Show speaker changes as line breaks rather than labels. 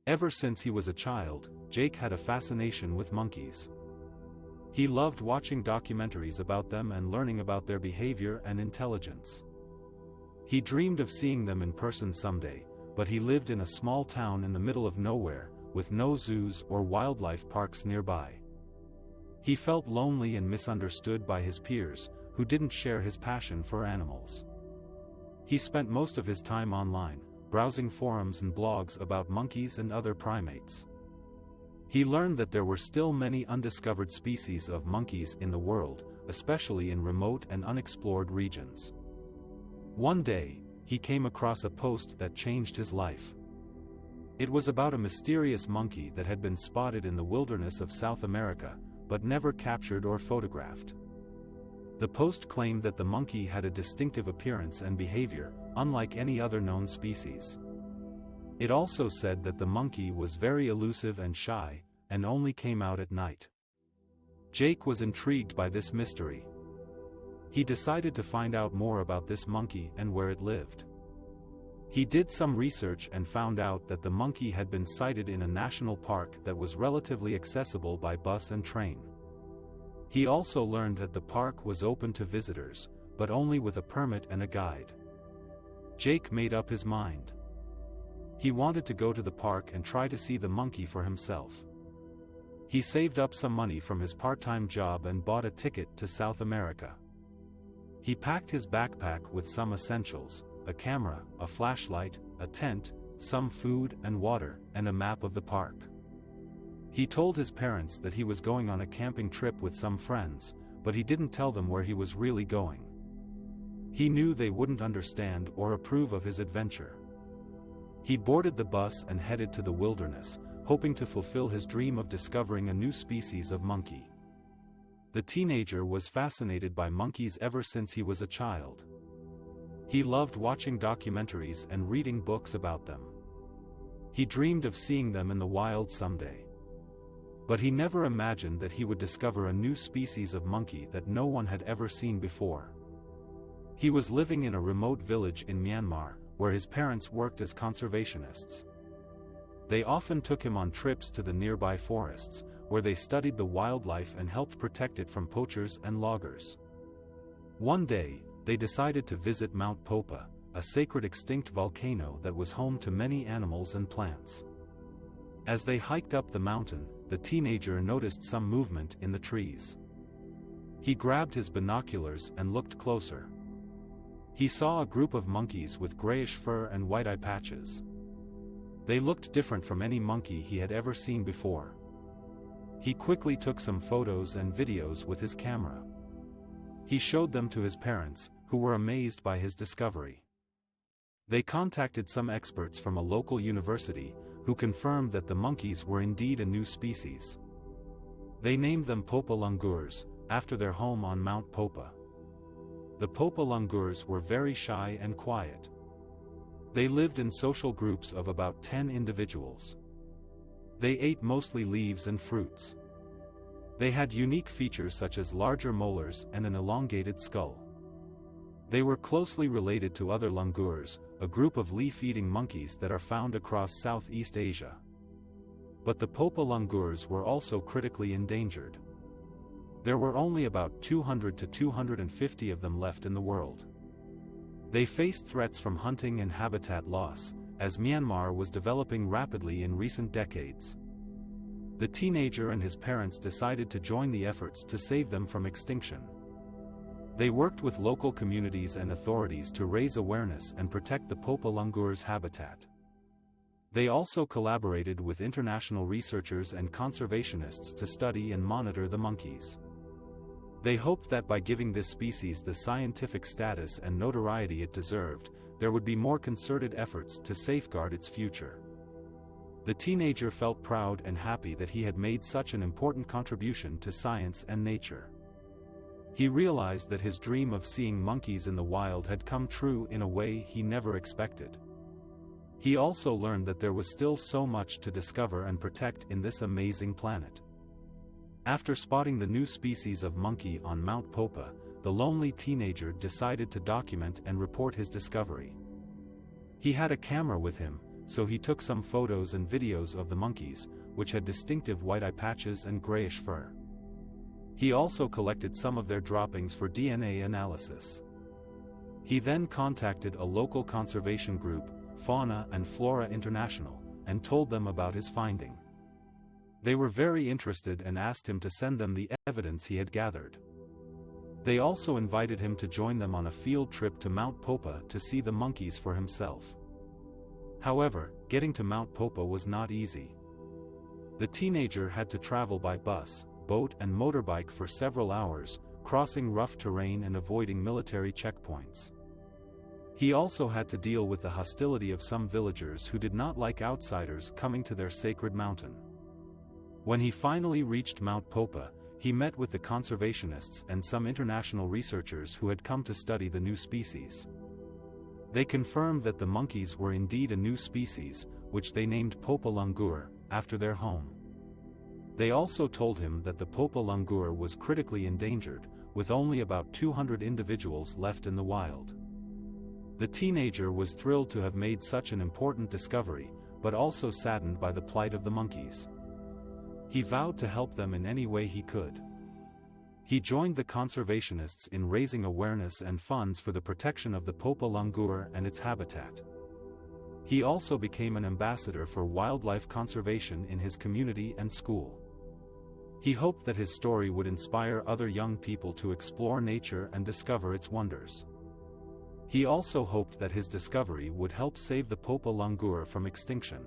Ever since he was a child, Jake had a fascination with monkeys. He loved watching documentaries about them and learning about their behavior and intelligence. He dreamed of seeing them in person someday, but he lived in a small town in the middle of nowhere, with no zoos or wildlife parks nearby. He felt lonely and misunderstood by his peers, who didn't share his passion for animals. He spent most of his time online, browsing forums and blogs about monkeys and other primates. He learned that there were still many undiscovered species of monkeys in the world, especially in remote and unexplored regions. One day, he came across a post that changed his life. It was about a mysterious monkey that had been spotted in the wilderness of South America, but never captured or photographed. The post claimed that the monkey had a distinctive appearance and behavior, unlike any other known species. It also said that the monkey was very elusive and shy, and only came out at night. Jake was intrigued by this mystery. He decided to find out more about this monkey and where it lived. He did some research and found out that the monkey had been sighted in a national park that was relatively accessible by bus and train. He also learned that the park was open to visitors, but only with a permit and a guide. Jake made up his mind. He wanted to go to the park and try to see the monkey for himself. He saved up some money from his part-time job and bought a ticket to South America. He packed his backpack with some essentials: a camera, a flashlight, a tent, some food and water, and a map of the park. He told his parents that he was going on a camping trip with some friends, but he didn't tell them where he was really going. He knew they wouldn't understand or approve of his adventure. He boarded the bus and headed to the wilderness, hoping to fulfill his dream of discovering a new species of monkey. The teenager was fascinated by monkeys ever since he was a child. He loved watching documentaries and reading books about them. He dreamed of seeing them in the wild someday. But he never imagined that he would discover a new species of monkey that no one had ever seen before. He was living in a remote village in Myanmar, where his parents worked as conservationists. They often took him on trips to the nearby forests, where they studied the wildlife and helped protect it from poachers and loggers. One day, they decided to visit Mount Popa, a sacred extinct volcano that was home to many animals and plants. As they hiked up the mountain, the teenager noticed some movement in the trees. He grabbed his binoculars and looked closer. He saw a group of monkeys with grayish fur and white eye patches. They looked different from any monkey he had ever seen before. He quickly took some photos and videos with his camera. He showed them to his parents, who were amazed by his discovery. They contacted some experts from a local university, who confirmed that the monkeys were indeed a new species. They named them Popa langurs, after their home on Mount Popa. The Popa langurs were very shy and quiet. They lived in social groups of about 10 individuals. They ate mostly leaves and fruits. They had unique features such as larger molars and an elongated skull. They were closely related to other langurs, a group of leaf-eating monkeys that are found across Southeast Asia. But the Popa langurs were also critically endangered. There were only about 200 to 250 of them left in the world. They faced threats from hunting and habitat loss, as Myanmar was developing rapidly in recent decades. The teenager and his parents decided to join the efforts to save them from extinction. They worked with local communities and authorities to raise awareness and protect the Popa langurs' habitat. They also collaborated with international researchers and conservationists to study and monitor the monkeys. They hoped that by giving this species the scientific status and notoriety it deserved, there would be more concerted efforts to safeguard its future. The teenager felt proud and happy that he had made such an important contribution to science and nature. He realized that his dream of seeing monkeys in the wild had come true in a way he never expected. He also learned that there was still so much to discover and protect in this amazing planet. After spotting the new species of monkey on Mount Popa, the lonely teenager decided to document and report his discovery. He had a camera with him, so he took some photos and videos of the monkeys, which had distinctive white eye patches and grayish fur. He also collected some of their droppings for DNA analysis. He then contacted a local conservation group, Fauna and Flora International, and told them about his finding. They were very interested and asked him to send them the evidence he had gathered. They also invited him to join them on a field trip to Mount Popa to see the monkeys for himself. However, getting to Mount Popa was not easy. The teenager had to travel by bus, boat and motorbike for several hours, crossing rough terrain and avoiding military checkpoints. He also had to deal with the hostility of some villagers who did not like outsiders coming to their sacred mountain. When he finally reached Mount Popa, he met with the conservationists and some international researchers who had come to study the new species. They confirmed that the monkeys were indeed a new species, which they named Popa langur, after their home. They also told him that the Popa langur was critically endangered, with only about 200 individuals left in the wild. The teenager was thrilled to have made such an important discovery, but also saddened by the plight of the monkeys. He vowed to help them in any way he could. He joined the conservationists in raising awareness and funds for the protection of the Popa langur and its habitat. He also became an ambassador for wildlife conservation in his community and school. He hoped that his story would inspire other young people to explore nature and discover its wonders. He also hoped that his discovery would help save the Popa langur from extinction.